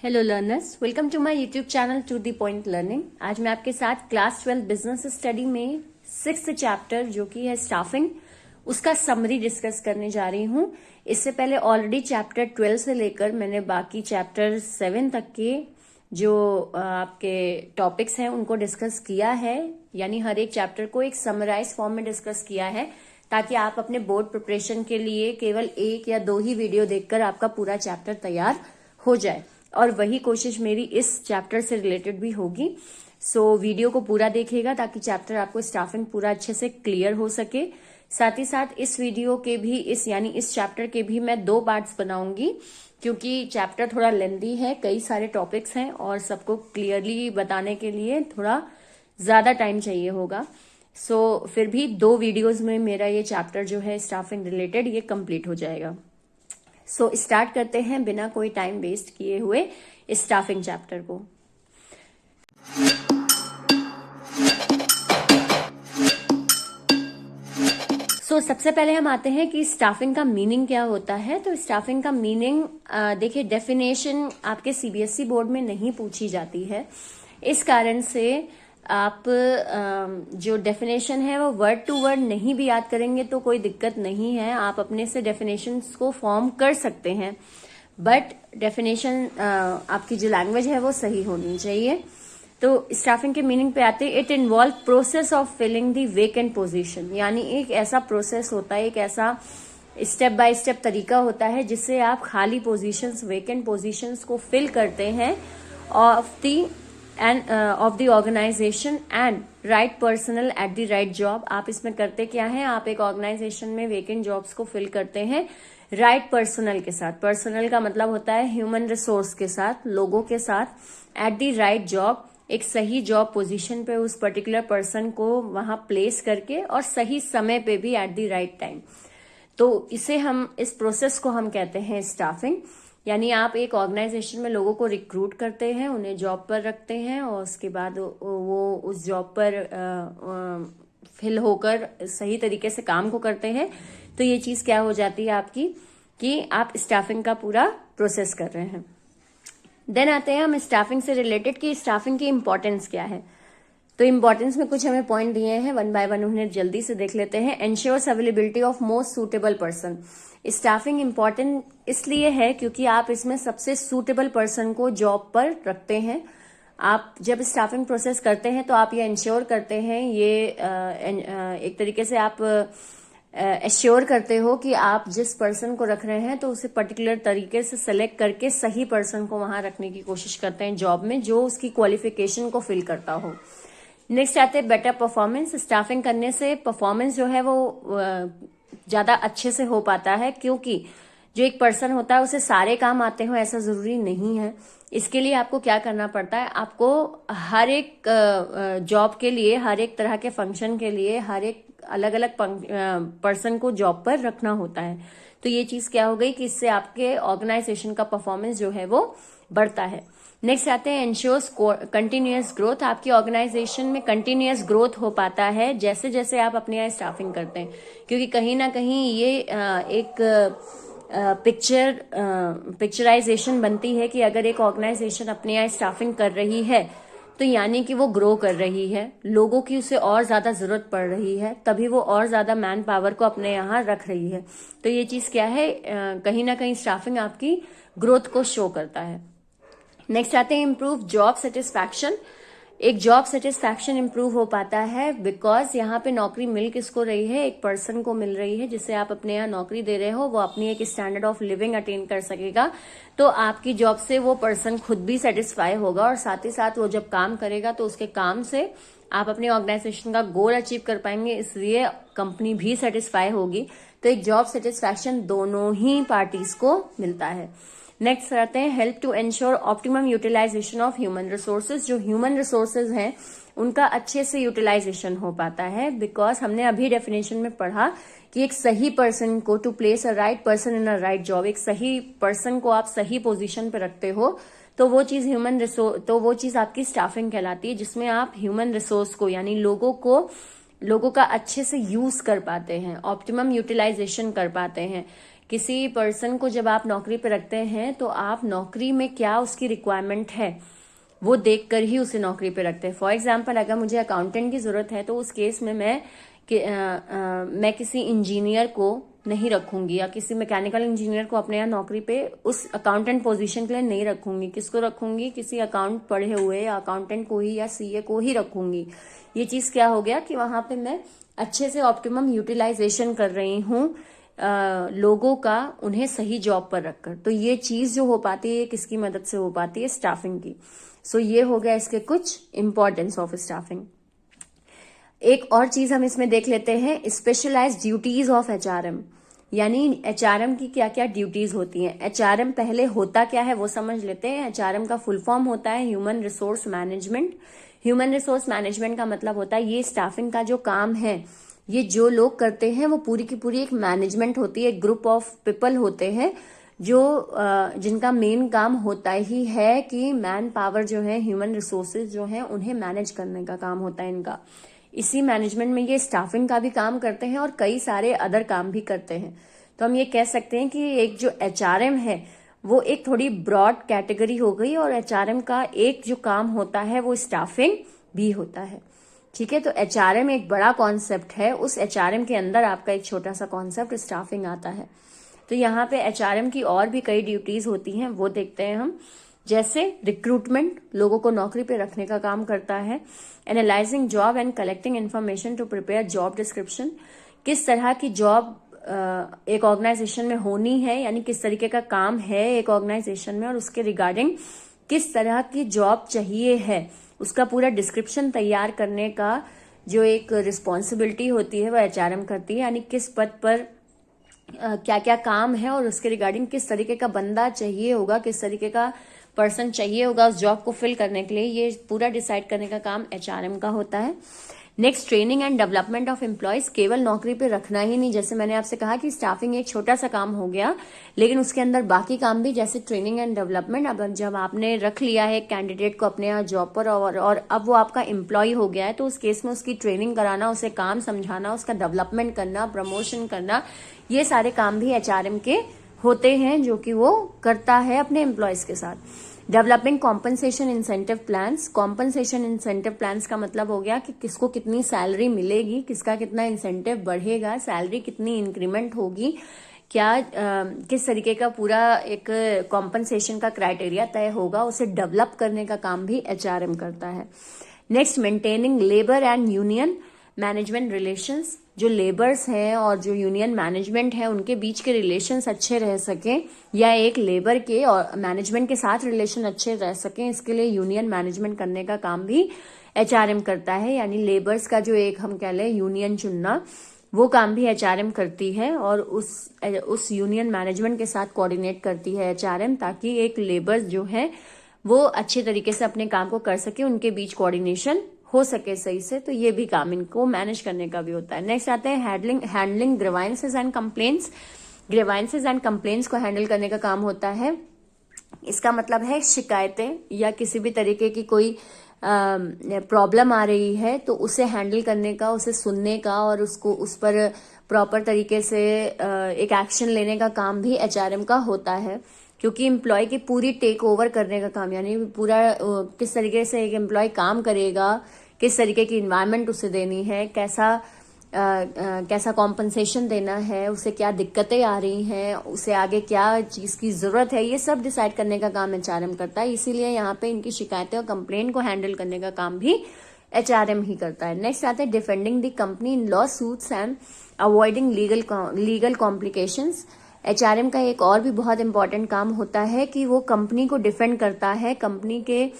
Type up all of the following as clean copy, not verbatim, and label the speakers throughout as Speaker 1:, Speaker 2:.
Speaker 1: Hello learners, welcome to my YouTube channel to the point learning. आज मैं आपके साथ क्लास 12 बिजनेस स्टडी में 6th चैप्टर जो कि है स्टाफिंग, उसका समरी डिस्कस करने जा रही हूं। इससे पहले ऑलरेडी चैप्टर 12 से लेकर मैंने बाकी चैप्टर 7 तक के जो आपके टॉपिक्स हैं उनको डिस्कस किया है, यानी हर एक चैप्टर को एक समराइज फॉर्म में डिस्कस किया है ताकि आप अपने बोर्ड प्रिपरेशन के लिए केवल 1 या 2 ही वीडियो देखकर आपका पूरा चैप्टर तैयार हो जाए। और वही कोशिश मेरी इस चैप्टर से रिलेटेड भी होगी। सो वीडियो को पूरा देखिएगा ताकि चैप्टर आपको स्टाफिंग पूरा अच्छे से क्लियर हो सके। साथ ही साथ इस वीडियो के भी इस चैप्टर के भी मैं 2 पार्ट्स बनाऊंगी क्योंकि चैप्टर थोड़ा लेंदी है, कई सारे टॉपिक्स हैं और सबको क्लियरली बताने के लिए थोड़ा ज्यादा टाइम चाहिए होगा। सो फिर भी 2 वीडियोज में मेरा ये चैप्टर जो है स्टाफिंग रिलेटेड ये कंप्लीट हो जाएगा। सो स्टार्ट करते हैं बिना कोई टाइम वेस्ट किए हुए स्टाफिंग चैप्टर को। सबसे पहले हम आते हैं कि स्टाफिंग का मीनिंग क्या होता है। तो स्टाफिंग का मीनिंग देखिए, डेफिनेशन आपके सीबीएसई बोर्ड में नहीं पूछी जाती है। इस कारण से आप जो डेफिनेशन है वो वर्ड टू वर्ड नहीं भी याद करेंगे तो कोई दिक्कत नहीं है, आप अपने से डेफिनेशंस को फॉर्म कर सकते हैं, बट डेफिनेशन आपकी जो लैंग्वेज है वो सही होनी चाहिए। तो स्टाफिंग के मीनिंग पे आते, it involve process of filling the vacant position, यानी एक ऐसा प्रोसेस होता है, एक ऐसा स्टेप बाय स्टेप तरीका होता है जिससे आप खाली पोजीशंस, वेकेंट पोजीशंस को फिल करते हैं of the organisation and right personnel at the right job. आप इसमें करते क्या है, आप एक ऑर्गेनाइजेशन में वेकेंट जॉब्स को फिल करते हैं राइट पर्सनल के साथ। पर्सनल का मतलब होता है ह्यूमन रिसोर्स के साथ, लोगों के साथ, एट द राइट जॉब, एक सही जॉब पोजीशन पे उस पर्टिकुलर पर्सन को वहां प्लेस करके और सही समय पे भी एट द राइट टाइम। तो इस प्रोसेस को हम कहते हैं स्टाफिंग। यानी आप एक ऑर्गेनाइजेशन में लोगों को रिक्रूट करते हैं, उन्हें जॉब पर रखते हैं और उसके बाद वो उस जॉब पर फिल होकर सही तरीके से काम को करते हैं। तो ये चीज क्या हो जाती है आपकी कि आप स्टाफिंग का पूरा प्रोसेस कर रहे हैं। देन आते हैं हम स्टाफिंग से रिलेटेड कि स्टाफिंग की इंपॉर्टेंस क्या है। तो इंपॉर्टेंस में कुछ हमें पॉइंट दिए हैं, 1 बाय 1 उन्हें जल्दी से देख लेते हैं। Ensures availability of most suitable person. Staffing important इसलिए है क्योंकि आप इसमें सबसे सूटेबल पर्सन को जॉब पर रखते हैं। आप जब स्टाफिंग प्रोसेस करते हैं तो आप ये इंश्योर करते हैं, ये एक तरीके से आप एश्योर करते हो कि आप जिस पर्सन को रख रहे हैं तो उसे पर्टिकुलर तरीके से सेलेक्ट करके सही पर्सन को वहां रखने की कोशिश करते हैं जॉब में, जो उसकी क्वालिफिकेशन को फिल करता हो। नेक्स्ट आते हैं बेटर परफॉर्मेंस। स्टाफिंग करने से परफॉर्मेंस जो है वो ज्यादा अच्छे से हो पाता है, क्योंकि जो एक पर्सन होता है उसे सारे काम आते हो ऐसा जरूरी नहीं है। इसके लिए आपको क्या करना पड़ता है, आपको हर एक जॉब के लिए, हर एक तरह के फंक्शन के लिए, हर एक अलग अलग पर्सन को जॉब पर रखना होता है। तो ये चीज क्या हो गई कि इससे आपके ऑर्गेनाइजेशन का परफॉर्मेंस जो है वो बढ़ता है। नेक्स्ट आते हैं एंश्योर्स कंटिन्यूअस ग्रोथ। आपकी ऑर्गेनाइजेशन में कंटिन्यूअस ग्रोथ हो पाता है जैसे जैसे आप अपने यहाँ स्टाफिंग करते हैं, क्योंकि कहीं ना कहीं ये एक पिक्चराइजेशन बनती है कि अगर एक ऑर्गेनाइजेशन अपने यहाँ स्टाफिंग कर रही है तो यानी कि वो ग्रो कर रही है, लोगों की उसे और ज्यादा जरूरत पड़ रही है, तभी वो और ज्यादा मैन पावर को अपने यहाँ रख रही है। तो ये चीज क्या है, कहीं ना कहीं स्टाफिंग आपकी ग्रोथ को शो करता है। नेक्स्ट आते हैं इम्प्रूव जॉब सेटिस्फैक्शन। एक जॉब सेटिस्फैक्शन इंप्रूव हो पाता है बिकॉज यहाँ पे नौकरी मिल किसको रही है, एक पर्सन को मिल रही है जिसे आप अपने यहाँ नौकरी दे रहे हो, वो अपनी एक स्टैंडर्ड ऑफ लिविंग अटेन कर सकेगा। तो आपकी जॉब से वो पर्सन खुद भी सेटिस्फाई होगा और साथ ही साथ वो जब काम करेगा तो उसके काम से आप अपने ऑर्गेनाइजेशन का गोल अचीव कर पाएंगे, इसलिए कंपनी भी सेटिस्फाई होगी। तो एक जॉब सेटिस्फैक्शन दोनों ही पार्टीज को मिलता है। नेक्स्ट आते हैं help to ensure optimum utilisation of human resources. जो ह्यूमन रिसोर्सेज हैं उनका अच्छे से यूटिलाइजेशन हो पाता है, बिकॉज हमने अभी डेफिनेशन में पढ़ा कि एक सही पर्सन को, to place a right person in a right job, एक सही पर्सन को आप सही पोजीशन पे रखते हो तो वो चीज आपकी स्टाफिंग कहलाती है, जिसमें आप ह्यूमन रिसोर्स को यानी लोगों का अच्छे से यूज कर पाते हैं, ऑप्टिमम यूटिलाइजेशन कर पाते हैं। किसी पर्सन को जब आप नौकरी पे रखते हैं तो आप नौकरी में क्या उसकी रिक्वायरमेंट है वो देखकर ही उसे नौकरी पे रखते हैं। फॉर एग्जाम्पल, अगर मुझे अकाउंटेंट की जरूरत है तो उस केस में मैं किसी इंजीनियर को नहीं रखूंगी या किसी मैकेनिकल इंजीनियर को अपने यहाँ नौकरी पे उस अकाउंटेंट पोजीशन के लिए नहीं रखूंगी। किसको रखूंगी? किसी अकाउंट पढ़े हुए या अकाउंटेंट को ही या सीए को ही रखूंगी। ये चीज क्या हो गया कि वहां पे मैं अच्छे से ऑप्टिमम यूटिलाइजेशन कर रही हूँ लोगों का, उन्हें सही जॉब पर रखकर। तो ये चीज जो हो पाती है किसकी मदद से हो पाती है? स्टाफिंग की। सो ये हो गया इसके कुछ इंपॉर्टेंस ऑफ स्टाफिंग। एक और चीज हम इसमें देख लेते हैं, स्पेशलाइज्ड ड्यूटीज ऑफ एचआरएम, यानी एचआरएम की क्या क्या ड्यूटीज होती हैं। एचआरएम पहले होता क्या है वो समझ लेते हैं। एचआरएम का फुल फॉर्म होता है human resource management. Human resource management का मतलब होता है ये स्टाफिंग का जो काम है, ये जो लोग करते हैं वो पूरी की पूरी एक मैनेजमेंट होती है, एक ग्रुप ऑफ पीपल होते हैं जो जिनका मेन काम होता ही है कि मैन पावर जो है, ह्यूमन रिसोर्सेज जो है, उन्हें मैनेज करने का काम होता है इनका। इसी मैनेजमेंट में ये स्टाफिंग का भी काम करते हैं और कई सारे अदर काम भी करते हैं। तो हम ये कह सकते हैं कि एक जो एचआरएम है वो एक थोड़ी ब्रॉड कैटेगरी हो गई और एचआरएम का एक जो काम होता है वो स्टाफिंग भी होता है। ठीक है, तो एचआरएम एक बड़ा कॉन्सेप्ट है, उस एचआरएम के अंदर आपका एक छोटा सा कॉन्सेप्ट स्टाफिंग आता है। तो यहाँ पे एचआरएम की और भी कई ड्यूटीज होती हैं, वो देखते हैं हम। जैसे रिक्रूटमेंट, लोगों को नौकरी पे रखने का काम करता है। Analysing job and collecting information to prepare job description, किस तरह की जॉब एक ऑर्गेनाइजेशन में होनी है, यानी किस तरीके का काम है एक ऑर्गेनाइजेशन में और उसके रिगार्डिंग किस तरह की जॉब चाहिए है, उसका पूरा डिस्क्रिप्शन तैयार करने का जो एक रिस्पॉन्सिबिलिटी होती है वो एचआरएम करती है। यानी किस पद पर क्या क्या काम है और उसके रिगार्डिंग किस तरीके का बंदा चाहिए होगा, किस तरीके का पर्सन चाहिए होगा उस जॉब को फिल करने के लिए, ये पूरा डिसाइड करने का काम एचआरएम का होता है। Next, training and development of employees, केवल नौकरी पे रखना ही नहीं, जैसे मैंने आपसे कहा कि स्टाफिंग एक छोटा सा काम हो गया, लेकिन उसके अंदर बाकी काम भी, जैसे ट्रेनिंग एंड डेवलपमेंट। अब जब आपने रख लिया है कैंडिडेट को अपने यहाँ जॉब पर और अब वो आपका एम्प्लॉय हो गया है, तो उस केस में उसकी ट्रेनिंग कराना, उसे काम समझाना, उसका डेवलपमेंट करना, प्रमोशन करना, ये सारे काम भी एचआरएम के होते हैं जो कि वो करता है अपने एम्प्लॉयज के साथ। Developing compensation incentive plans, compensation incentive plans का मतलब हो गया कि किसको कितनी सैलरी मिलेगी, किसका कितना इंसेंटिव बढ़ेगा, सैलरी कितनी इंक्रीमेंट होगी, क्या किस तरीके का पूरा एक कॉम्पनसेशन का क्राइटेरिया तय होगा, उसे डेवलप करने का काम भी एचआरएम करता है। Next, maintaining labour and union management relations, जो लेबर्स हैं और जो यूनियन मैनेजमेंट है उनके बीच के रिलेशंस अच्छे रह सकें, या एक लेबर के और मैनेजमेंट के साथ रिलेशन अच्छे रह सकें, इसके लिए यूनियन मैनेजमेंट करने का काम भी एचआरएम करता है। यानी लेबर्स का जो एक हम कह लें यूनियन चुनना, वो काम भी एचआरएम करती है और उस यूनियन मैनेजमेंट के साथ कोऑर्डिनेट करती है एचआरएम, ताकि एक लेबर्स जो है वो अच्छे तरीके से अपने काम को कर सके, उनके बीच कोऑर्डिनेशन हो सके सही से। तो ये भी काम इनको मैनेज करने का भी होता है। नेक्स्ट आते हैं handling grievances and complaints. Grievances and complaints को हैंडल करने का काम होता है, इसका मतलब है शिकायतें या किसी भी तरीके की कोई प्रॉब्लम आ रही है तो उसे हैंडल करने का, उसे सुनने का और उसको उस पर प्रॉपर तरीके से एक एक्शन लेने का काम भी एचआरएम का होता है। क्योंकि एम्प्लॉय की पूरी टेक ओवर करने का काम, यानी पूरा किस तरीके से एक एम्प्लॉय काम करेगा, किस तरीके की इन्वायरमेंट उसे देनी है, कैसा कॉम्पनसेशन देना है, उसे क्या दिक्कतें आ रही हैं, उसे आगे क्या चीज की जरूरत है, ये सब डिसाइड करने का काम एचआरएम करता है। इसीलिए यहाँ पे इनकी शिकायतें और कंप्लेंट को हैंडल करने का काम भी एचआरएम ही करता है। नेक्स्ट आते हैं defending the company in law suits and avoiding legal complications. HRM का एक और भी बहुत इंपॉर्टेंट काम होता है कि वो कंपनी को डिफेंड करता है, कंपनी के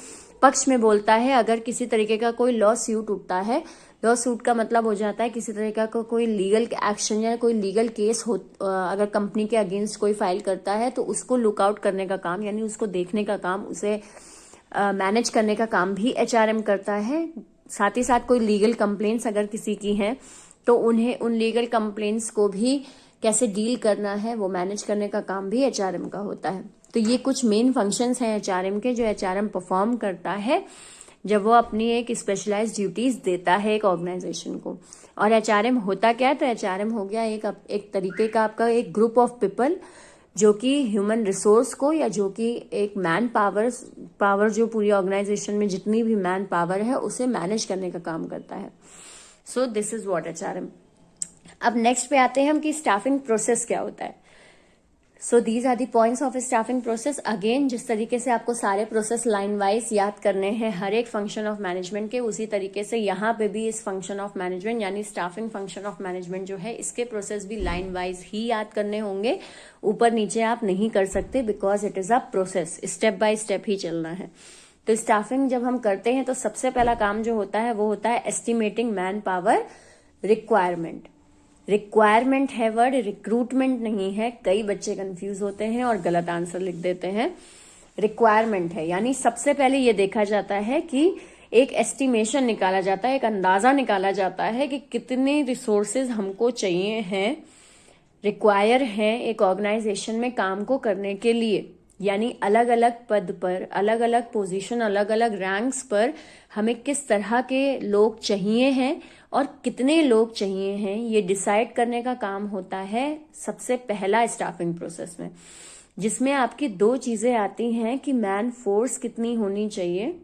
Speaker 1: पक्ष में बोलता है। अगर किसी तरीके का कोई लॉ सूट उठता है, लॉ सूट का मतलब हो जाता है किसी तरीके का कोई लीगल एक्शन या कोई लीगल केस हो, अगर कंपनी के अगेंस्ट कोई फाइल करता है तो उसको लुकआउट करने का काम, यानी उसको देखने का काम, उसे मैनेज करने का काम भी एचआरएम करता है। साथ ही साथ कोई लीगल कंप्लेंट्स अगर किसी की हैं तो उन्हें उन लीगल कंप्लेंट्स को भी कैसे डील करना है वो मैनेज करने का काम भी एचआरएम का होता है। तो ये कुछ मेन फंक्शंस हैं एचआरएम के जो एचआरएम परफॉर्म करता है जब वो अपनी एक स्पेशलाइज्ड ड्यूटीज देता है एक ऑर्गेनाइजेशन को। और एचआरएम होता क्या है? तो एचआरएम हो गया एक तरीके का आपका एक ग्रुप ऑफ पीपल जो कि ह्यूमन रिसोर्स को, या जो कि एक मैन पावर जो पूरी ऑर्गेनाइजेशन में जितनी भी मैन पावर है उसे मैनेज करने का काम करता है। So this is what HRM. अब नेक्स्ट पे आते हैं हम कि स्टाफिंग प्रोसेस क्या होता है। So these are the points of staffing process. Again जिस तरीके से आपको सारे प्रोसेस लाइन वाइज याद करने हैं हर एक फंक्शन ऑफ मैनेजमेंट के, उसी तरीके से यहाँ पे भी इस फंक्शन ऑफ मैनेजमेंट यानी स्टाफिंग फंक्शन ऑफ मैनेजमेंट जो है इसके प्रोसेस भी लाइन वाइज ही याद करने होंगे। ऊपर नीचे आप नहीं कर सकते, because it is a process, step by step ही चलना है। तो स्टाफिंग जब हम करते हैं तो सबसे पहला काम जो होता है वो होता है estimating man power requirement. Requirement है वर्ड, रिक्रूटमेंट नहीं है। कई बच्चे कंफ्यूज होते हैं और गलत आंसर लिख देते हैं। रिक्वायरमेंट है, यानी सबसे पहले ये देखा जाता है कि एक एस्टिमेशन निकाला जाता है, एक अंदाजा निकाला जाता है कि कितने रिसोर्सेज हमको चाहिए हैं, रिक्वायर हैं एक ऑर्गेनाइजेशन में काम को करने के लिए। यानी अलग अलग पद पर, अलग अलग पोजीशन, अलग अलग रैंक्स पर हमें किस तरह के लोग चाहिए हैं और कितने लोग चाहिए हैं, ये डिसाइड करने का काम होता है सबसे पहला स्टाफिंग प्रोसेस में, जिसमें आपकी दो चीजें आती हैं कि मैन फोर्स कितनी होनी चाहिए,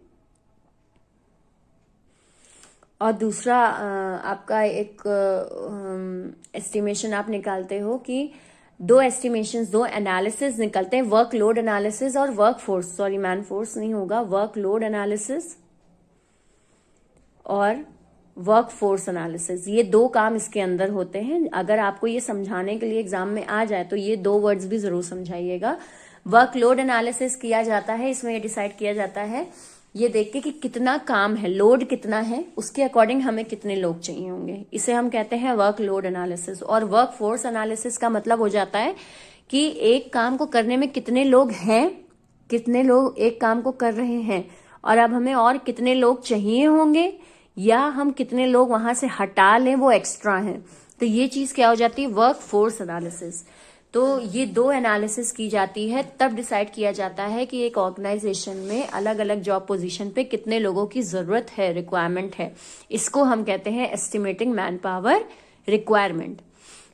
Speaker 1: और दूसरा आपका एक एस्टिमेशन आप निकालते हो कि दो एस्टिमेशंस, दो एनालिसिस निकलते हैं, वर्कलोड एनालिसिस और work force, sorry man force नहीं होगा, वर्कलोड एनालिसिस और वर्क फोर्स एनालिसिस। ये दो काम इसके अंदर होते हैं। अगर आपको ये समझाने के लिए एग्जाम में आ जाए तो ये दो वर्ड्स भी जरूर समझाइएगा। वर्कलोड एनालिसिस किया जाता है, इसमें ये डिसाइड किया जाता है ये देख के कि कितना काम है, लोड कितना है, उसके अकॉर्डिंग हमें कितने लोग चाहिए होंगे, इसे हम कहते हैं वर्कलोड एनालिसिस। और वर्क फोर्स एनालिसिस का मतलब हो जाता है कि एक काम को करने में कितने लोग हैं, कितने लोग एक काम को कर रहे हैं, और अब हमें और कितने लोग चाहिए होंगे, या हम कितने लोग वहां से हटा लें, वो एक्स्ट्रा हैं। तो ये चीज क्या हो जाती है? Work force analysis. तो ये दो एनालिसिस की जाती है, तब डिसाइड किया जाता है कि एक ऑर्गेनाइजेशन में अलग अलग जॉब पोजीशन पे कितने लोगों की जरूरत है, रिक्वायरमेंट है। इसको हम कहते हैं estimating man power requirement.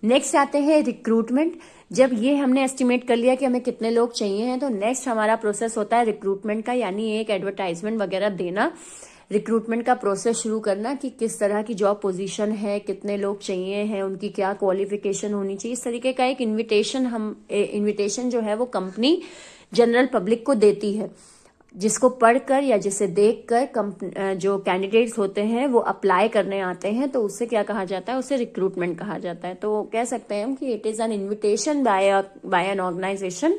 Speaker 1: Next आते हैं रिक्रूटमेंट। जब ये हमने एस्टिमेट कर लिया कि हमें कितने लोग चाहिए हैं, तो नेक्स्ट हमारा प्रोसेस होता है रिक्रूटमेंट का, यानी एक एडवर्टाइजमेंट वगैरह देना, रिक्रूटमेंट का प्रोसेस शुरू करना कि किस तरह की जॉब पोजीशन है, कितने लोग चाहिए हैं, उनकी क्या क्वालिफिकेशन होनी चाहिए। इस तरीके का एक इनविटेशन जो है वो कंपनी जनरल पब्लिक को देती है, जिसको पढ़कर या जिसे देखकर जो कैंडिडेट्स होते हैं वो अप्लाई करने आते हैं, तो उससे क्या कहा जाता है? उसे रिक्रूटमेंट कहा जाता है। तो कह सकते हैं हम कि it is an invitation by an organisation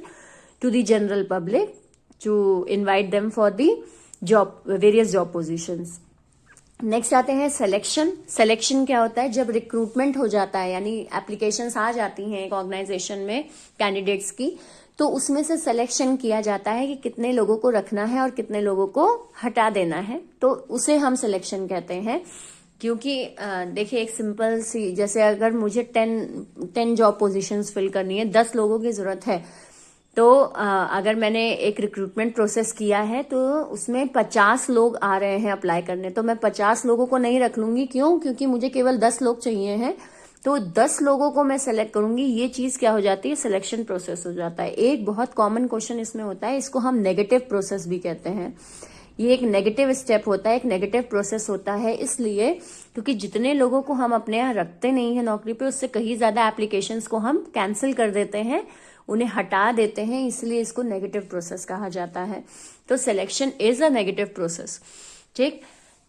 Speaker 1: to the general public to invite them for the job, various job positions. Next आते हैं सिलेक्शन। सिलेक्शन क्या होता है? जब रिक्रूटमेंट हो जाता है, यानी एप्लीकेशंस आ जाती हैं एक ऑर्गेनाइजेशन में कैंडिडेट्स की, तो उसमें से सिलेक्शन किया जाता है कि कितने लोगों को रखना है और कितने लोगों को हटा देना है, तो उसे हम सिलेक्शन कहते हैं। क्योंकि देखिए एक सिंपल सी, जैसे अगर मुझे 10 जॉब पोजीशंस फिल करनी है, 10 लोगों की जरूरत है, तो अगर मैंने एक रिक्रूटमेंट प्रोसेस किया है तो उसमें 50 लोग आ रहे हैं अप्लाई करने, तो मैं 50 लोगों को नहीं रख लूंगी। क्यों? क्योंकि मुझे केवल 10 लोग चाहिए हैं, तो 10 लोगों को मैं सेलेक्ट करूंगी। ये चीज क्या हो जाती है? सिलेक्शन प्रोसेस हो जाता है। एक बहुत कॉमन क्वेश्चन इसमें होता है, इसको हम नेगेटिव प्रोसेस भी कहते हैं। ये एक नेगेटिव स्टेप होता है, एक नेगेटिव प्रोसेस होता है, इसलिए क्योंकि जितने लोगों को हम अपने यहाँ रखते नहीं है नौकरी पे, उससे कहीं ज्यादा एप्लीकेशंस को हम कैंसिल कर देते हैं, उन्हें हटा देते हैं, इसलिए इसको नेगेटिव प्रोसेस कहा जाता है। तो selection is a negative process. ठीक,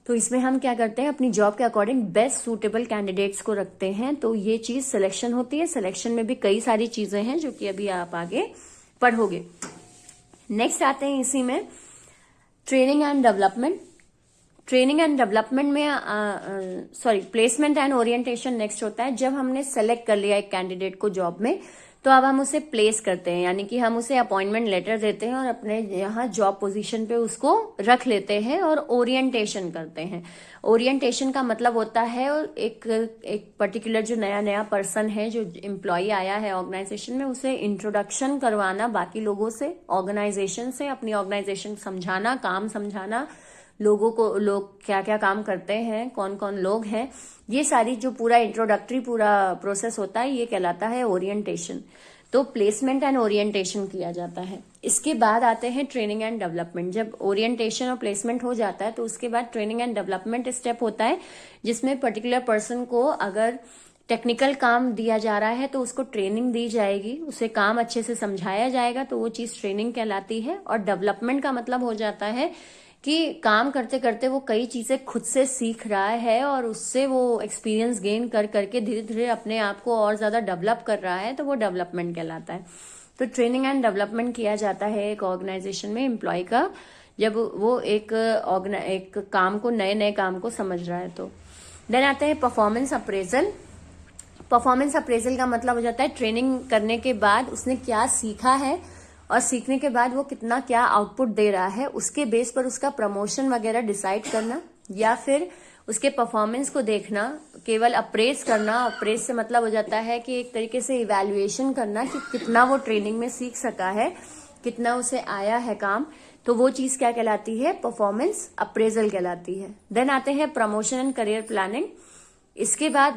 Speaker 1: तो इसमें हम क्या करते हैं? अपनी जॉब के अकॉर्डिंग बेस्ट सूटेबल कैंडिडेट्स को रखते हैं, तो ये चीज सिलेक्शन होती है। सिलेक्शन में भी कई सारी चीजें हैं जो कि अभी आप आगे पढ़ोगे। नेक्स्ट आते हैं इसी में training and development. Training and development में प्लेसमेंट एंड ओरिएंटेशन नेक्स्ट होता है। जब हमने सेलेक्ट कर लिया एक कैंडिडेट को जॉब में, तो अब हम उसे प्लेस करते हैं, यानी कि हम उसे अपॉइंटमेंट लेटर देते हैं और अपने यहाँ जॉब पोजीशन पे उसको रख लेते हैं और ओरिएंटेशन करते हैं। ओरिएंटेशन का मतलब होता है एक पर्टिकुलर जो नया पर्सन है, जो एम्प्लॉय आया है ऑर्गेनाइजेशन में, उसे इंट्रोडक्शन करवाना बाकी लोगों से, ऑर्गेनाइजेशन से, अपनी ऑर्गेनाइजेशन समझाना, काम समझाना, लोग क्या क्या काम करते हैं, कौन कौन लोग हैं, ये सारी जो पूरा इंट्रोडक्टरी पूरा प्रोसेस होता है ये कहलाता है ओरिएंटेशन। तो प्लेसमेंट एंड ओरिएंटेशन किया जाता है। इसके बाद आते हैं ट्रेनिंग एंड डेवलपमेंट। जब ओरिएंटेशन और प्लेसमेंट हो जाता है तो उसके बाद ट्रेनिंग एंड डेवलपमेंट स्टेप होता है, जिसमें पर्टिकुलर पर्सन को अगर टेक्निकल काम दिया जा रहा है तो उसको ट्रेनिंग दी जाएगी, उसे काम अच्छे से समझाया जाएगा, तो वो चीज ट्रेनिंग कहलाती है। और डेवलपमेंट का मतलब हो जाता है कि काम करते करते वो कई चीजें खुद से सीख रहा है और उससे वो एक्सपीरियंस गेन कर करके धीरे धीरे अपने आप को और ज्यादा डेवलप कर रहा है, तो वो डेवलपमेंट कहलाता है। तो ट्रेनिंग एंड डेवलपमेंट किया जाता है एक ऑर्गेनाइजेशन में एम्प्लॉय का, जब वो एक काम को, नए नए काम को समझ रहा है। तो देन आते हैं परफॉर्मेंस अप्रेजल। परफॉर्मेंस अप्रेजल का मतलब हो जाता है ट्रेनिंग करने के बाद उसने क्या सीखा है और सीखने के बाद वो कितना क्या आउटपुट दे रहा है, उसके बेस पर उसका प्रमोशन वगैरह डिसाइड करना, या फिर उसके परफॉर्मेंस को देखना, केवल अप्रेज करना। अप्रेज से मतलब हो जाता है कि एक तरीके से इवैल्यूएशन करना कि कितना वो ट्रेनिंग में सीख सका है, कितना उसे आया है काम, तो वो चीज क्या कहलाती है, परफॉर्मेंस अप्रेजल कहलाती है। देन आते हैं प्रमोशन एंड करियर प्लानिंग। इसके बाद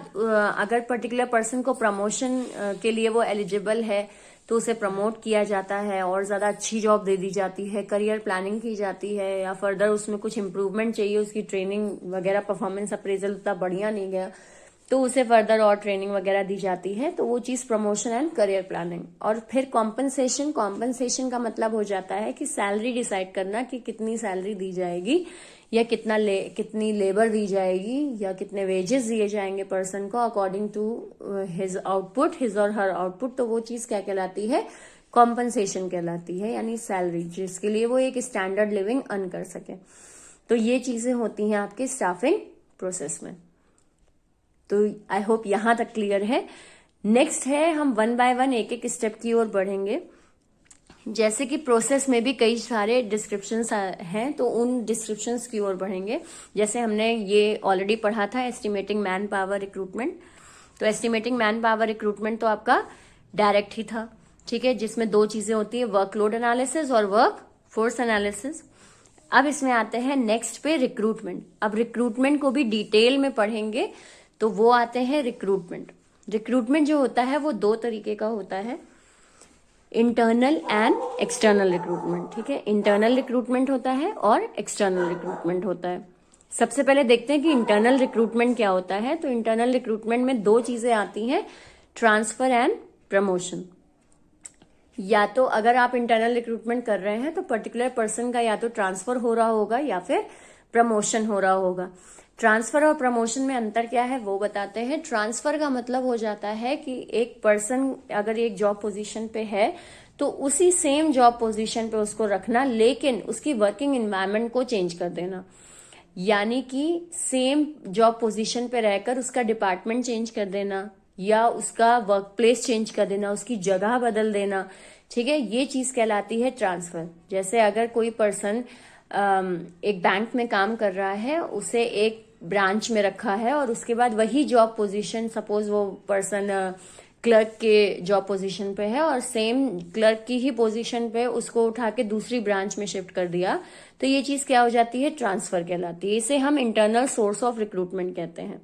Speaker 1: अगर पर्टिकुलर पर्सन को प्रमोशन के लिए वो एलिजिबल है तो उसे प्रमोट किया जाता है और ज्यादा अच्छी जॉब दे दी जाती है, करियर प्लानिंग की जाती है, या फर्दर उसमें कुछ इंप्रूवमेंट चाहिए, उसकी ट्रेनिंग वगैरह, परफॉर्मेंस अप्रेजल उतना बढ़िया नहीं गया तो उसे फर्दर और ट्रेनिंग वगैरह दी जाती है, तो वो चीज प्रमोशन एंड करियर प्लानिंग। और फिर कॉम्पनसेशन। कॉम्पनसेशन का मतलब हो जाता है कि सैलरी डिसाइड करना कि कितनी सैलरी दी जाएगी, या कितनी लेबर दी जाएगी, या कितने वेजेस दिए जाएंगे पर्सन को according to his output, his और हर आउटपुट। तो वो चीज क्या कहलाती है, कॉम्पनसेशन कहलाती है, यानी सैलरी जिसके लिए वो एक स्टैंडर्ड लिविंग अर्न कर सके। तो ये चीजें होती हैं आपके स्टाफिंग प्रोसेस में। तो आई होप यहां तक क्लियर है। नेक्स्ट है, हम वन बाय वन एक एक स्टेप की ओर बढ़ेंगे। जैसे कि प्रोसेस में भी कई सारे डिस्क्रिप्शंस हैं, तो उन डिस्क्रिप्शंस की ओर बढ़ेंगे। जैसे हमने ये ऑलरेडी पढ़ा था, एस्टिमेटिंग मैन पावर रिक्रूटमेंट। तो एस्टिमेटिंग मैन पावर रिक्रूटमेंट तो आपका डायरेक्ट ही था, ठीक है, जिसमें दो चीजें होती है, वर्कलोड एनालिसिस और वर्क फोर्स एनालिसिस। अब इसमें आते हैं नेक्स्ट पे रिक्रूटमेंट। अब रिक्रूटमेंट को भी डिटेल में पढ़ेंगे, तो वो आते हैं रिक्रूटमेंट। रिक्रूटमेंट जो होता है वो दो तरीके का होता है, इंटरनल एंड एक्सटर्नल रिक्रूटमेंट, ठीक है। इंटरनल रिक्रूटमेंट होता है और एक्सटर्नल रिक्रूटमेंट होता है। सबसे पहले देखते हैं कि इंटरनल रिक्रूटमेंट क्या होता है। तो इंटरनल रिक्रूटमेंट में दो चीजें आती हैं, ट्रांसफर एंड प्रमोशन। या तो अगर आप इंटरनल रिक्रूटमेंट कर रहे हैं तो पर्टिकुलर पर्सन का या तो ट्रांसफर हो रहा होगा या फिर प्रमोशन हो रहा होगा। ट्रांसफर और प्रमोशन में अंतर क्या है वो बताते हैं। ट्रांसफर का मतलब हो जाता है कि एक पर्सन अगर एक जॉब पोजीशन पे है तो उसी सेम जॉब पोजीशन पे उसको रखना, लेकिन उसकी वर्किंग एनवायरनमेंट को चेंज कर देना। यानी कि सेम जॉब पोजीशन पे रहकर उसका डिपार्टमेंट चेंज कर देना, या उसका वर्क प्लेस चेंज कर देना, उसकी जगह बदल देना, ठीक है, ये चीज कहलाती है ट्रांसफर। जैसे अगर कोई पर्सन एक बैंक में काम कर रहा है, उसे एक ब्रांच में रखा है और उसके बाद वही जॉब पोजीशन, सपोज वो पर्सन क्लर्क के जॉब पोजीशन पे है और सेम क्लर्क की ही पोजीशन पे उसको उठा के दूसरी ब्रांच में शिफ्ट कर दिया, तो ये चीज क्या हो जाती है, ट्रांसफर कहलाती है। इसे हम इंटरनल सोर्स ऑफ रिक्रूटमेंट कहते हैं।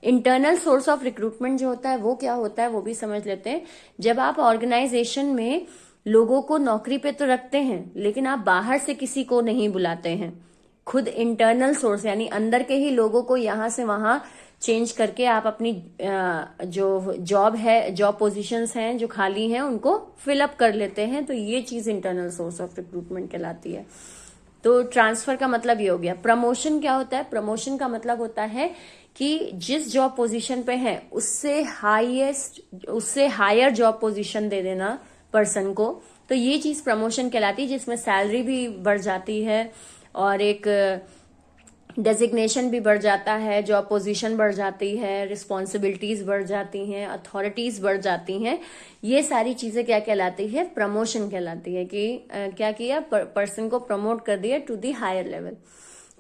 Speaker 1: इंटरनल सोर्स ऑफ रिक्रूटमेंट जो होता है वो क्या होता है वो भी समझ लेते हैं। जब आप ऑर्गेनाइजेशन में लोगों को नौकरी पे तो रखते हैं, लेकिन आप बाहर से किसी को नहीं बुलाते हैं, खुद इंटरनल सोर्स यानी अंदर के ही लोगों को यहां से वहां चेंज करके आप अपनी जो जॉब है, जॉब पोजीशंस हैं जो खाली हैं, उनको फिलअप कर लेते हैं। तो ये चीज इंटरनल सोर्स ऑफ रिक्रूटमेंट कहलाती है। तो ट्रांसफर का मतलब ये हो गया। प्रमोशन क्या होता है, प्रमोशन का मतलब होता है कि जिस जॉब पोजीशन पे है उससे हायर जॉब पोजीशन दे देना पर्सन को, तो ये चीज प्रमोशन कहलाती है, जिसमें सैलरी भी बढ़ जाती है और एक डेजिग्नेशन भी बढ़ जाता है, जॉब पोजीशन बढ़ जाती है, रिस्पॉन्सिबिलिटीज बढ़ जाती हैं, अथॉरिटीज बढ़ जाती हैं। ये सारी चीजें क्या कहलाती है, प्रमोशन कहलाती है कि क्या किया, पर्सन को प्रमोट कर दिया टू दी हायर लेवल।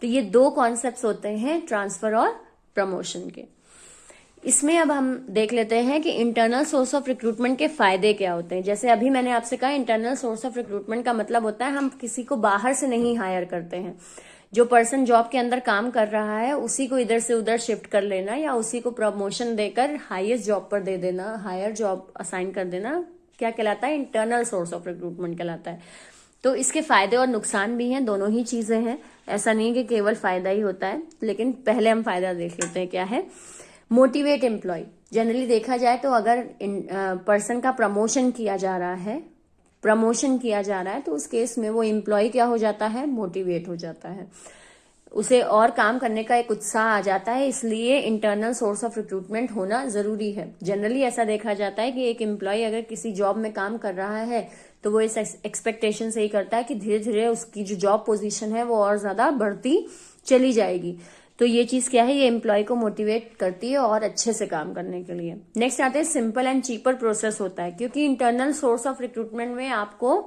Speaker 1: तो ये दो कॉन्सेप्ट्स होते हैं, ट्रांसफर और प्रमोशन के। इसमें अब हम देख लेते हैं कि इंटरनल सोर्स ऑफ रिक्रूटमेंट के फायदे क्या होते हैं। जैसे अभी मैंने आपसे कहा, इंटरनल सोर्स ऑफ रिक्रूटमेंट का मतलब होता है हम किसी को बाहर से नहीं हायर करते हैं, जो पर्सन जॉब के अंदर काम कर रहा है उसी को इधर से उधर शिफ्ट कर लेना या उसी को प्रमोशन देकर हाईएस्ट जॉब पर दे देना, हायर जॉब असाइन कर देना, क्या कहलाता है? इंटरनल सोर्स ऑफ रिक्रूटमेंट कहलाता है। तो इसके फायदे और नुकसान भी हैं, दोनों ही चीजें हैं, ऐसा नहीं कि केवल फायदा ही होता है। लेकिन पहले हम फायदा देख लेते हैं क्या है। मोटिवेट एम्प्लॉय, जनरली देखा जाए तो अगर पर्सन का प्रमोशन किया जा रहा है तो उस केस में वो एम्प्लॉय क्या हो जाता है? मोटिवेट हो जाता है, उसे और काम करने का एक उत्साह आ जाता है। इसलिए इंटरनल सोर्स ऑफ रिक्रूटमेंट होना जरूरी है। जनरली ऐसा देखा जाता है कि एक एम्प्लॉय अगर किसी जॉब में काम कर रहा है तो वो इस एक्सपेक्टेशन से ही करता है कि धीरे धीरे उसकी जो जॉब पोजीशन है वो और ज्यादा बढ़ती चली जाएगी। तो ये चीज क्या है? ये एम्प्लॉय को मोटिवेट करती है और अच्छे से काम करने के लिए। नेक्स्ट आते हैं सिंपल एंड चीपर प्रोसेस होता है, क्योंकि इंटरनल सोर्स ऑफ रिक्रूटमेंट में आपको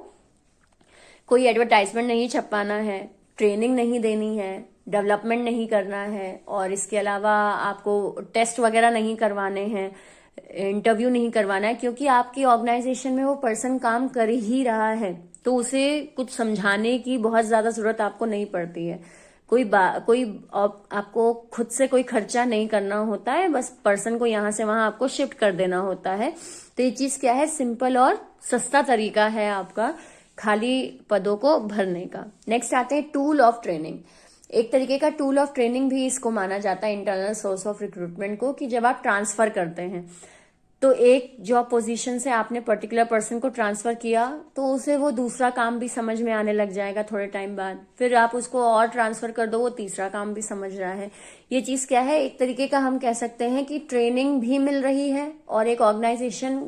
Speaker 1: कोई एडवर्टाइजमेंट नहीं छपाना है, ट्रेनिंग नहीं देनी है, डेवलपमेंट नहीं करना है, और इसके अलावा आपको टेस्ट वगैरह नहीं करवाने हैं, इंटरव्यू नहीं करवाना है, क्योंकि आपकी ऑर्गेनाइजेशन में वो पर्सन काम कर ही रहा है तो उसे कुछ समझाने की बहुत ज्यादा जरूरत आपको नहीं पड़ती है। कोई आपको खुद से कोई खर्चा नहीं करना होता है, बस पर्सन को यहां से वहां आपको शिफ्ट कर देना होता है। तो ये चीज क्या है? सिंपल और सस्ता तरीका है आपका खाली पदों को भरने का। नेक्स्ट आते हैं टूल ऑफ ट्रेनिंग। एक तरीके का टूल ऑफ ट्रेनिंग भी इसको माना जाता है इंटरनल सोर्स ऑफ रिक्रूटमेंट को, कि जब आप ट्रांसफर करते हैं तो एक जॉब पोजीशन से आपने पर्टिकुलर पर्सन को ट्रांसफर किया तो उसे वो दूसरा काम भी समझ में आने लग जाएगा थोड़े टाइम बाद। फिर आप उसको और ट्रांसफर कर दो, वो तीसरा काम भी समझ रहा है। ये चीज क्या है? एक तरीके का हम कह सकते हैं कि ट्रेनिंग भी मिल रही है और एक ऑर्गेनाइजेशन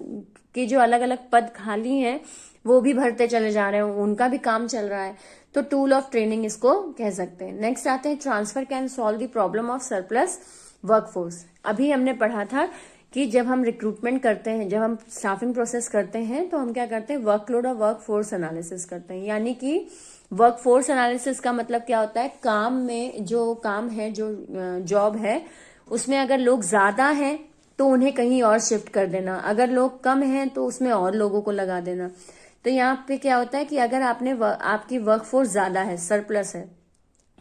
Speaker 1: की जो अलग अलग पद खाली हैं वो भी भरते चले जा रहे हैं, उनका भी काम चल रहा है। तो टूल ऑफ ट्रेनिंग इसको कह सकते हैं। नेक्स्ट आते हैं transfer can solve the problem of surplus workforce. अभी हमने पढ़ा था कि जब हम रिक्रूटमेंट करते हैं, जब हम स्टाफिंग प्रोसेस करते हैं तो हम क्या करते हैं? वर्कलोड और वर्कफोर्स एनालिसिस करते हैं। यानी कि वर्कफोर्स एनालिसिस का मतलब क्या होता है? काम में जो काम है, जो जॉब है, उसमें अगर लोग ज्यादा हैं तो उन्हें कहीं और शिफ्ट कर देना, अगर लोग कम हैं तो उसमें और लोगों को लगा देना। तो यहाँ पे क्या होता है कि अगर आपकी वर्कफोर्स ज्यादा है, सरप्लस है,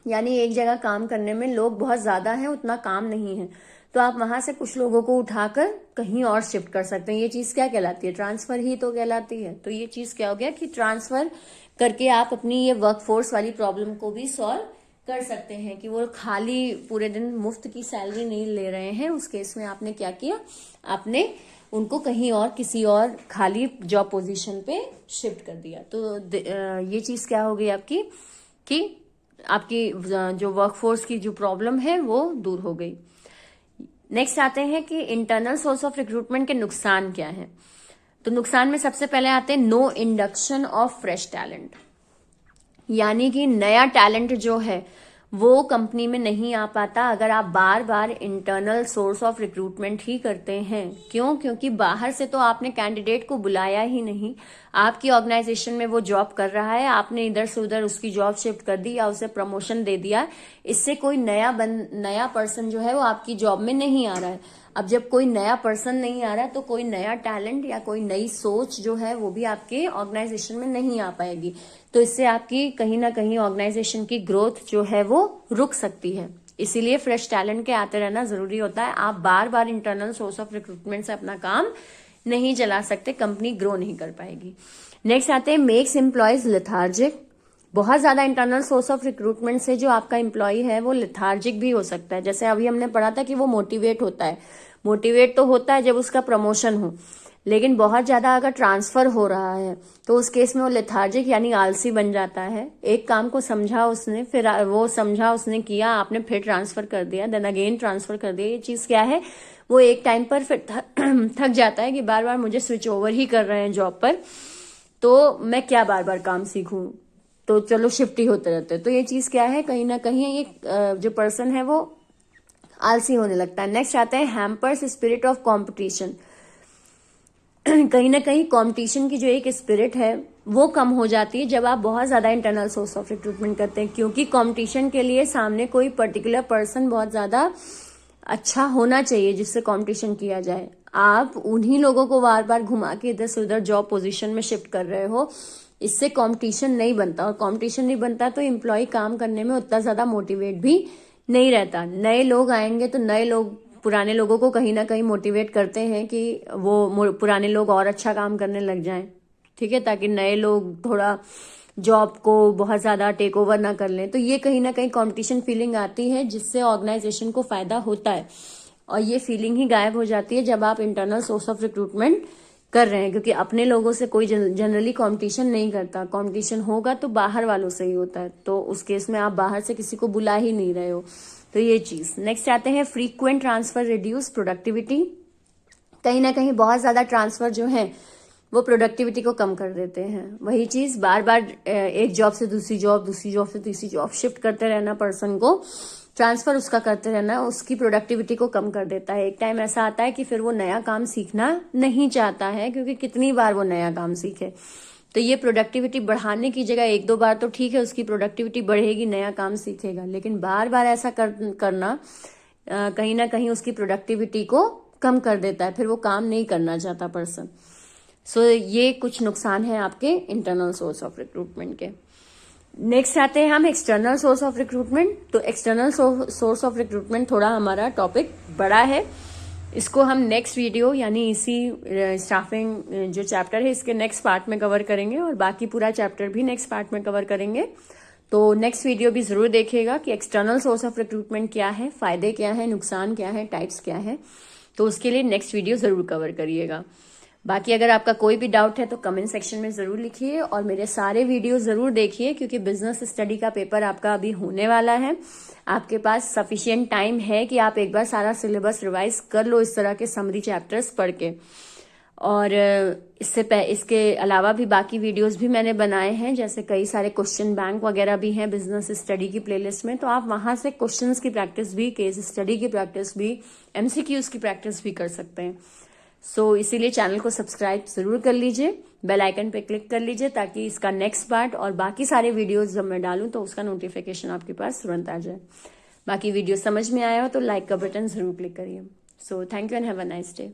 Speaker 1: यानी एक जगह काम करने में लोग बहुत ज्यादा हैं, उतना काम नहीं है, तो आप वहां से कुछ लोगों को उठाकर कहीं और शिफ्ट कर सकते हैं। ये चीज क्या कहलाती है? ट्रांसफर ही तो कहलाती है। तो ये चीज क्या हो गया कि ट्रांसफर करके आप अपनी ये वर्कफोर्स वाली प्रॉब्लम को भी सॉल्व कर सकते हैं, कि वो खाली पूरे दिन मुफ्त की सैलरी नहीं ले रहे हैं। उस केस में आपने क्या किया? आपने उनको कहीं और किसी और खाली जॉब पोजीशन पे शिफ्ट कर दिया। तो ये चीज क्या हो गई आपकी कि आपकी जो वर्कफोर्स की जो प्रॉब्लम है वो दूर हो गई। नेक्स्ट आते हैं कि इंटरनल सोर्स ऑफ रिक्रूटमेंट के नुकसान क्या है। तो नुकसान में सबसे पहले आते हैं no induction of fresh talent, यानी कि नया टैलेंट जो है वो कंपनी में नहीं आ पाता अगर आप बार बार इंटरनल सोर्स ऑफ रिक्रूटमेंट ही करते हैं। क्यों? क्योंकि बाहर से तो आपने कैंडिडेट को बुलाया ही नहीं, आपकी ऑर्गेनाइजेशन में वो जॉब कर रहा है, आपने इधर से उधर उसकी जॉब शिफ्ट कर दी या उसे प्रमोशन दे दिया, इससे कोई नया पर्सन जो है वो आपकी जॉब में नहीं आ रहा है। अब जब कोई नया पर्सन नहीं आ रहा है तो कोई नया टैलेंट या कोई नई सोच जो है वो भी आपके ऑर्गेनाइजेशन में नहीं आ पाएगी। तो इससे आपकी कहीं ना कहीं ऑर्गेनाइजेशन की ग्रोथ जो है वो रुक सकती है। इसीलिए फ्रेश टैलेंट के आते रहना जरूरी होता है। आप बार बार इंटरनल सोर्स ऑफ रिक्रूटमेंट से अपना काम नहीं चला सकते, कंपनी ग्रो नहीं कर पाएगी। नेक्स्ट आते हैं मेक्स एम्प्लॉयज लेथार्जिक। बहुत ज्यादा इंटरनल सोर्स ऑफ रिक्रूटमेंट से जो आपका एम्प्लॉय है वो लेथार्जिक भी हो सकता है। जैसे अभी हमने पढ़ा था कि वो मोटिवेट होता है, मोटिवेट तो होता है जब उसका प्रमोशन हो, लेकिन बहुत ज्यादा अगर ट्रांसफर हो रहा है तो उस केस में वो लेथार्जिक यानी आलसी बन जाता है। एक काम को समझा उसने, फिर वो समझा उसने किया, आपने फिर ट्रांसफर कर दिया, देन अगेन ट्रांसफर कर दिया। ये चीज क्या है? वो एक टाइम पर फिर थक जाता है कि बार बार मुझे स्विच ओवर ही कर रहे हैं जॉब पर, तो मैं क्या बार बार काम सीखूं, तो चलो शिफ्ट ही होते रहते। तो ये चीज क्या है? कहीं ना कहीं ये जो पर्सन है वो आलसी होने लगता है। नेक्स्ट आता है हैम्पर्स स्पिरिट ऑफ कंपटीशन। कहीं ना कहीं कंपटीशन की जो एक स्पिरिट है वो कम हो जाती है जब आप बहुत ज्यादा इंटरनल सोर्स ऑफ रिक्रूटमेंट करते हैं, क्योंकि कंपटीशन के लिए सामने कोई पर्टिकुलर पर्सन बहुत ज्यादा अच्छा होना चाहिए जिससे कंपटीशन किया जाए। आप उन्हीं लोगों को बार बार घुमा के इधर से उधर जॉब पोजीशन में शिफ्ट कर रहे हो, इससे कंपटीशन नहीं बनता, और कंपटीशन नहीं बनता तो एम्प्लॉय काम करने में उतना ज्यादा मोटिवेट भी नहीं रहता। नए लोग आएंगे तो नए लोग पुराने लोगों को कहीं ना कहीं मोटिवेट करते हैं कि वो पुराने लोग और अच्छा काम करने लग जाएं, ठीक है, ताकि नए लोग थोड़ा जॉब को बहुत ज्यादा टेक ओवर ना कर लें। तो ये कहीं ना कहीं कंपटीशन फीलिंग आती है, जिससे ऑर्गेनाइजेशन को फायदा होता है, और ये फीलिंग ही गायब हो जाती है जब आप इंटरनल सोर्स ऑफ रिक्रूटमेंट कर रहे हैं, क्योंकि अपने लोगों से कोई जनरली कंपटीशन नहीं करता। कंपटीशन होगा तो बाहर वालों से ही होता है, तो उस केस में आप बाहर से किसी को बुला ही नहीं रहे हो। तो ये चीज। नेक्स्ट आते हैं फ्रीक्वेंट ट्रांसफर रिड्यूस प्रोडक्टिविटी। कहीं ना कहीं बहुत ज्यादा ट्रांसफर जो है वो प्रोडक्टिविटी को कम कर देते हैं। वही चीज बार बार एक जॉब से दूसरी जॉब, दूसरी जॉब से तीसरी जॉब शिफ्ट करते रहना, पर्सन को ट्रांसफर उसका करते रहना, उसकी प्रोडक्टिविटी को कम कर देता है। एक टाइम ऐसा आता है कि फिर वो नया काम सीखना नहीं चाहता है, क्योंकि कितनी बार वो नया काम सीखे। तो ये प्रोडक्टिविटी बढ़ाने की जगह एक दो बार तो ठीक है, उसकी प्रोडक्टिविटी बढ़ेगी, नया काम सीखेगा, लेकिन बार बार ऐसा करना कहीं ना कहीं उसकी प्रोडक्टिविटी को कम कर देता है, फिर वो काम नहीं करना चाहता पर्सन। सो ये कुछ नुकसान है आपके इंटरनल सोर्स ऑफ रिक्रूटमेंट के। नेक्स्ट आते हैं हम एक्सटर्नल सोर्स ऑफ रिक्रूटमेंट। तो एक्सटर्नल सोर्स ऑफ रिक्रूटमेंट थोड़ा हमारा टॉपिक बड़ा है, इसको हम नेक्स्ट वीडियो यानी इसी स्टाफिंग जो चैप्टर है इसके नेक्स्ट पार्ट में कवर करेंगे, और बाकी पूरा चैप्टर भी नेक्स्ट पार्ट में कवर करेंगे। तो नेक्स्ट वीडियो भी जरूर देखिएगा कि एक्सटर्नल सोर्स ऑफ रिक्रूटमेंट क्या है, फायदे क्या है, नुकसान क्या है, टाइप्स क्या है। तो उसके लिए नेक्स्ट वीडियो जरूर कवर करिएगा। बाकी अगर आपका कोई भी डाउट है तो कमेंट सेक्शन में जरूर लिखिए, और मेरे सारे वीडियो जरूर देखिए, क्योंकि बिजनेस स्टडी का पेपर आपका अभी होने वाला है। आपके पास सफिशिएंट टाइम है कि आप एक बार सारा सिलेबस रिवाइज कर लो इस तरह के समरी चैप्टर्स पढ़ के। और इसके अलावा भी बाकी वीडियोस भी मैंने बनाए हैं, जैसे कई सारे क्वेश्चन बैंक वगैरह भी हैं बिजनेस स्टडी की प्लेलिस्ट में, तो आप वहां से क्वेश्चंस की प्रैक्टिस भी, केस स्टडी की प्रैक्टिस भी, एमसीक्यूज की प्रैक्टिस भी कर सकते हैं। सो इसीलिए चैनल को सब्सक्राइब जरूर कर लीजिए, बेल आइकन पे क्लिक कर लीजिए, ताकि इसका नेक्स्ट पार्ट और बाकी सारे वीडियोस जब मैं डालूं तो उसका नोटिफिकेशन आपके पास तुरंत आ जाए। बाकी वीडियो समझ में आया हो तो लाइक का बटन जरूर क्लिक करिए। So thank you and have a nice day.